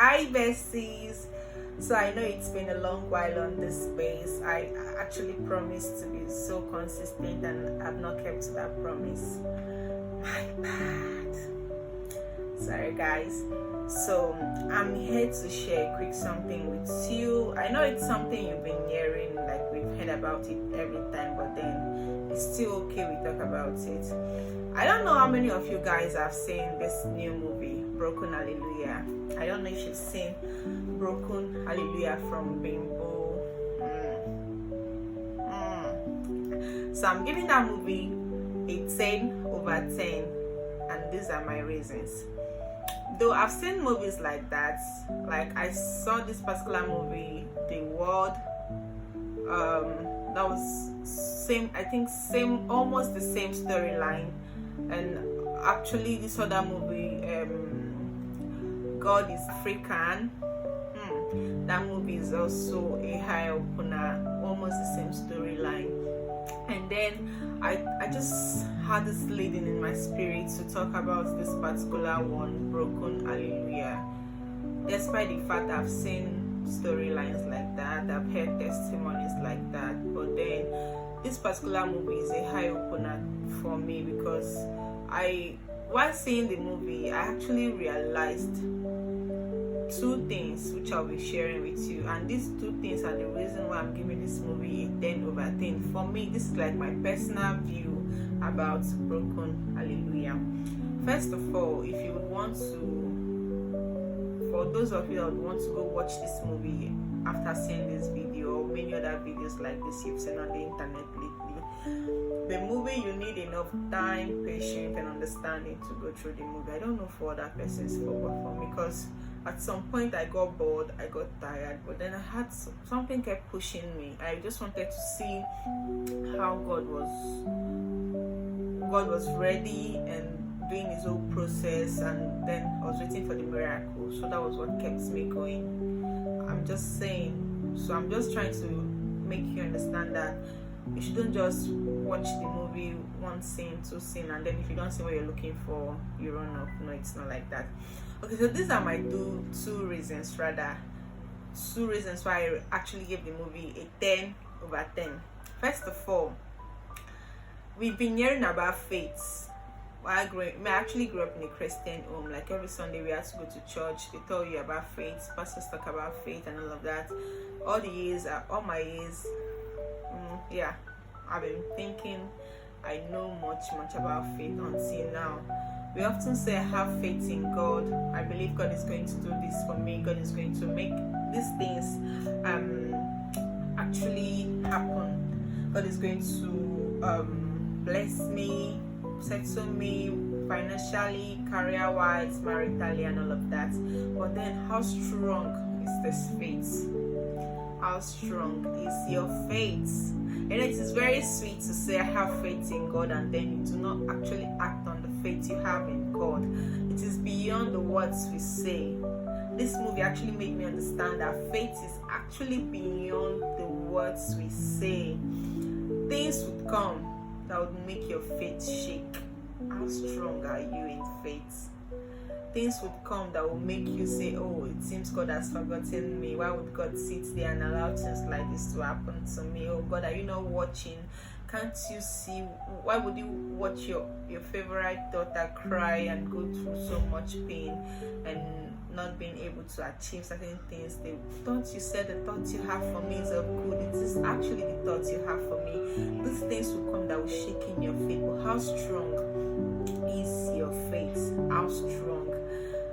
Hi besties. So I know it's been a long while on this space. I actually promised to be so consistent and I've not kept to that promise. My bad. Sorry guys. So I'm here to share a quick something with you. I know it's something you've been hearing, like we've heard about it every time, but then it's still okay we talk about it. I don't know how many of you guys have seen this new movie, Broken Hallelujah. I don't know if you've seen Broken Hallelujah from Bimbo. So I'm giving that movie a 10/10, and these are my reasons. Though I've seen movies like that, like I saw this particular movie, The World. That was same, almost the same storyline. And actually, this other movie, God is African. That movie is also a high opener, almost the same storyline. And then I just had this leading in my spirit to talk about this particular one, Broken Hallelujah. Despite the fact I've seen storylines like that, I've heard testimonies like that, but then this particular movie is a high opener for me because while seeing the movie, I actually realized two things which I'll be sharing with you, and these two things are the reason why I'm giving this movie a 10/10. For me, this is like my personal view about Broken Hallelujah. First of all, if you would want to, for those of you that would want to go watch this movie after seeing this video or many other videos like this you've seen on the internet lately, the movie, you need enough time, patience and understanding to go through the movie. I don't know for other persons, but for me, because at some point I got bored, I got tired, but then I had something kept pushing me. I just wanted to see how God was ready and doing his whole process, and then I was waiting for the miracle. So that was what kept me going. I'm just saying, so I'm just trying to make you understand that you shouldn't just watch the movie one scene, two scene, and then if you don't see what you're looking for, you run off. No, it's not like that. Okay, so these are my two reasons why I actually gave the movie a 10/10. First of all, we've been hearing about faith. I actually grew up in a Christian home. Like every Sunday we had to go to church. They tell you about faith. Pastors talk about faith and all of that. All my years, I've been thinking I know much about faith until now. We often say I have faith in God. I believe God is going to do this for me. God is going to make these things actually happen. God is going to bless me, settle me financially, career-wise, maritally, and all of that. But then, how strong is this faith? How strong is your faith? And it is very sweet to say I have faith in God, and then you do not actually act on the faith you have in God. It is beyond the words we say. This movie actually made me understand that faith is actually beyond the words we say. Things would come that would make your faith shake. How strong are you in faith? Things would come that will make you say, oh, it seems God has forgotten me. Why would God sit there and allow things like this to happen to me? Oh God, are you not watching? Can't you see? Why would you watch your favorite daughter cry and go through so much pain and not being able to achieve certain things? The thoughts you said, the thoughts you have for me is of good. It is actually the thoughts you have for me. These things will come that will shake in your faith. But how strong is your faith? How strong?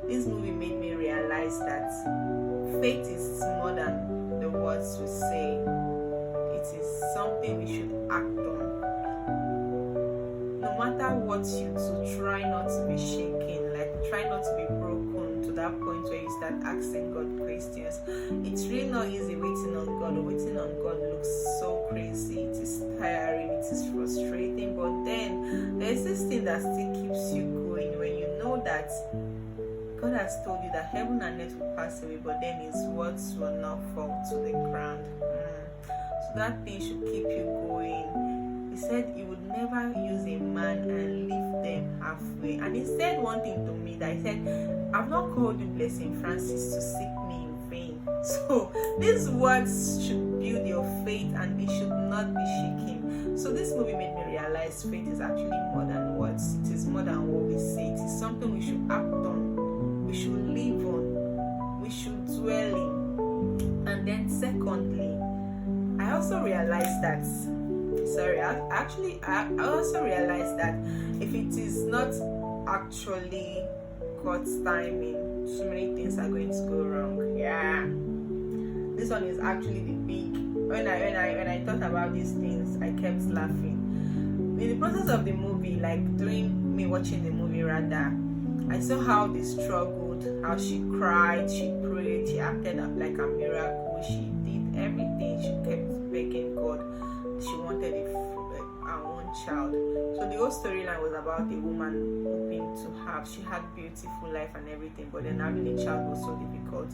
This movie made me realize that faith is more than the words we say. It is something we should act on. No matter what you do, try not to be shaken, like try not to be broken to that point where you start asking God questions. It's really not easy waiting on God. Waiting on God looks so crazy. It is tiring, it is frustrating, but then there's this thing that still keeps you going when you know that God has told you that heaven and earth will pass away, but then his words will not fall to the ground. So that thing should keep you going. He said he would never use a man and leave them halfway. And he said one thing to me, that he said, I've not called you Blessing Francis to seek me in vain. So these words should build your faith, and it should not be shaken. So this movie made me realize faith is actually more than words. It is more than what we say. It is something we should act on, we should live on, we should dwell in. And then secondly, I also realized that I also realized that if it is not actually God's timing, so many things are going to go wrong. Yeah, this one is actually the big. When I thought about these things, I kept laughing. In the process of the movie, like during me watching the movie rather, I saw how they struggled, how she cried, she prayed, she acted up like a miracle, she did everything, she kept begging God. She wanted her own child. So the whole storyline was about a woman hoping to have, she had beautiful life and everything, but then having a child was so difficult.